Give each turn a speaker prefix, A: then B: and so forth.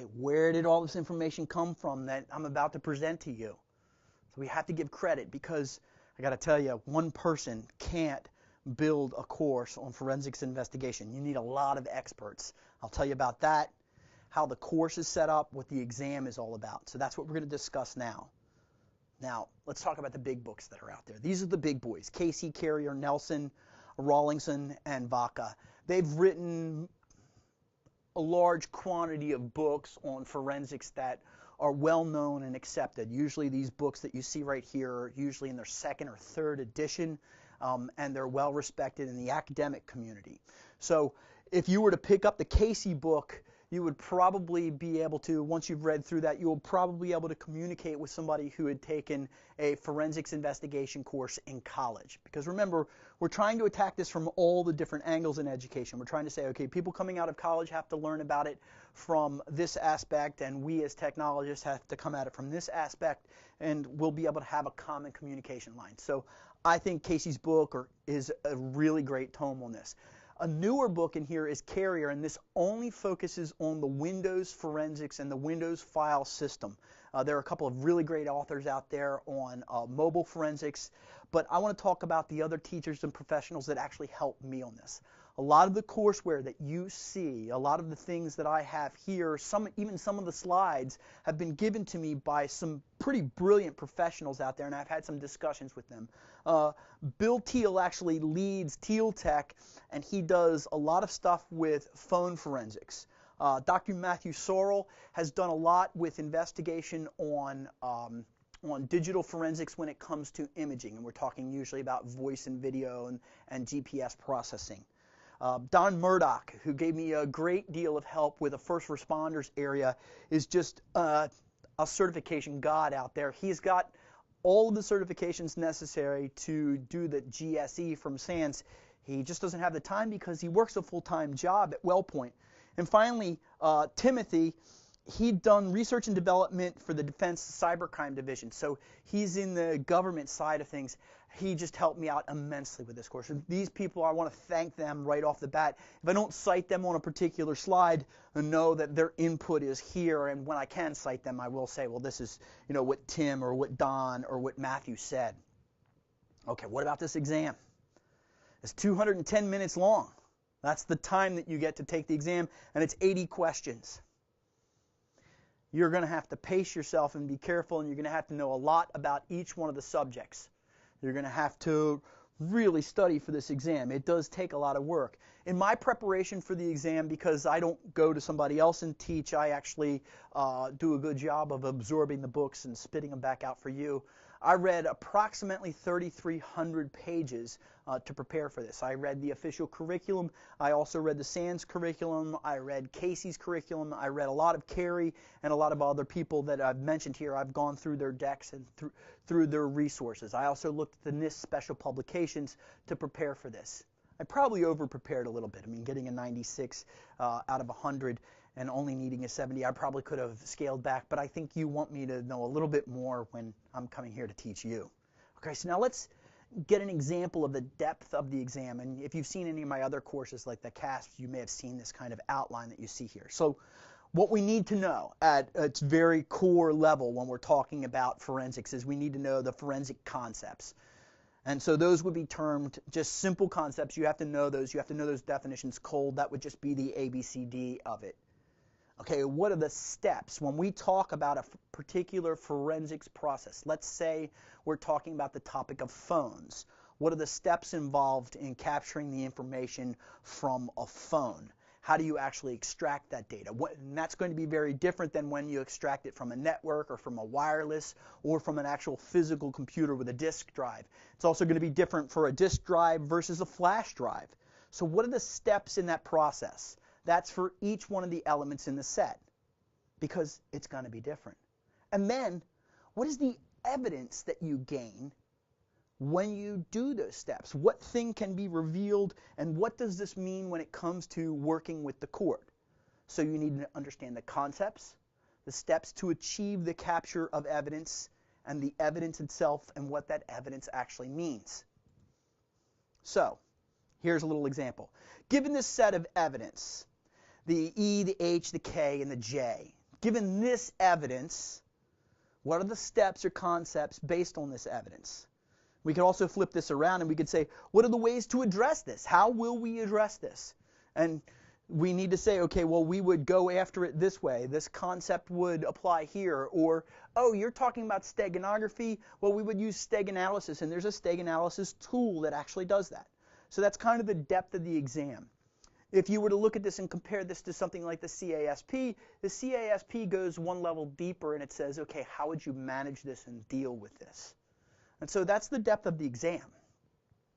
A: Okay, where did all this information come from that I'm about to present to you? So we have to give credit because I got to tell you, one person can't build a course on forensics investigation. You need a lot of experts. I'll tell you about that, how the course is set up, what the exam is all about. So that's what we're going to discuss now. Now, let's talk about the big books that are out there. These are the big boys: Casey, Carrier, Nelson, Rawlinson, and Vaca. They've written a large quantity of books on forensics that are well known and accepted. Usually these books that you see right here are usually in their second or third edition, and they're well respected in the academic community. So if you were to pick up the Casey book, you would probably be able to, once you've read through that, you will probably be able to communicate with somebody who had taken a forensics investigation course in college. Because remember, we're trying to attack this from all the different angles in education. We're trying to say, okay, people coming out of college have to learn about it from this aspect, and we as technologists have to come at it from this aspect, and we'll be able to have a common communication line. So I think Casey's book is a really great tome on this. A newer book in here is Carrier, and this only focuses on the Windows forensics and the Windows file system. There are a couple of really great authors out there on mobile forensics, but I want to talk about the other teachers and professionals that actually helped me on this. A lot of the courseware that you see, a lot of the things that I have here, even some of the slides have been given to me by some pretty brilliant professionals out there, and I've had some discussions with them. Bill Teal actually leads Teal Tech, and he does a lot of stuff with phone forensics. Dr. Matthew Sorrell has done a lot with investigation on digital forensics when it comes to imaging, and we're talking usually about voice and video and GPS processing. Don Murdoch, who gave me a great deal of help with a first responders area, is just a certification god out there. He's got all of the certifications necessary to do the GSE from SANS. He just doesn't have the time because he works a full-time job at WellPoint. And finally, Timothy, he'd done research and development for the Defense Cybercrime Division. So he's in the government side of things. He just helped me out immensely with this course. And these people, I want to thank them right off the bat. If I don't cite them on a particular slide, know that their input is here. And when I can cite them, I will say, well, this is, what Tim or what Don or what Matthew said. Okay, what about this exam? It's 210 minutes long. That's the time that you get to take the exam, and it's 80 questions. You're going to have to pace yourself and be careful, and you're going to have to know a lot about each one of the subjects. You're going to have to really study for this exam. It does take a lot of work. In my preparation for the exam, because I don't go to somebody else and teach, I actually do a good job of absorbing the books and spitting them back out for you. I read approximately 3,300 pages to prepare for this. I read the official curriculum. I also read the SANS curriculum. I read Casey's curriculum. I read a lot of Carey and a lot of other people that I've mentioned here. I've gone through their decks and through their resources. I also looked at the NIST special publications to prepare for this. I probably over-prepared a little bit. I mean, getting a 96 out of 100 and only needing a 70, I probably could have scaled back, but I think you want me to know a little bit more when I'm coming here to teach you. Okay, so now let's get an example of the depth of the exam. And if you've seen any of my other courses like the CASP, you may have seen this kind of outline that you see here. So what we need to know at its very core level when we're talking about forensics is we need to know the forensic concepts. And so those would be termed just simple concepts. You have to know those. You have to know those definitions cold. That would just be the ABCD of it. Okay, what are the steps? When we talk about a particular forensics process, let's say we're talking about the topic of phones. What are the steps involved in capturing the information from a phone? How do you actually extract that data? And that's going to be very different than when you extract it from a network or from a wireless or from an actual physical computer with a disk drive. It's also going to be different for a disk drive versus a flash drive. So what are the steps in that process? That's for each one of the elements in the set because it's going to be different. And then what is the evidence that you gain when you do those steps? What thing can be revealed, and what does this mean when it comes to working with the court? So you need to understand the concepts, the steps to achieve the capture of evidence, and the evidence itself and what that evidence actually means. So here's a little example. Given this set of evidence, the E, the H, the K, and the J, Given this evidence, what are the steps or concepts based on this evidence? We could also flip this around and we could say, what are the ways to address this? How will we address this? And we need to say, okay, well, we would go after it this way. This concept would apply here. Or, oh, you're talking about steganography. Well, we would use steganalysis, and there's a steganalysis tool that actually does that. So that's kind of the depth of the exam. If you were to look at this and compare this to something like the CASP goes one level deeper and it says, okay, how would you manage this and deal with this? And so that's the depth of the exam.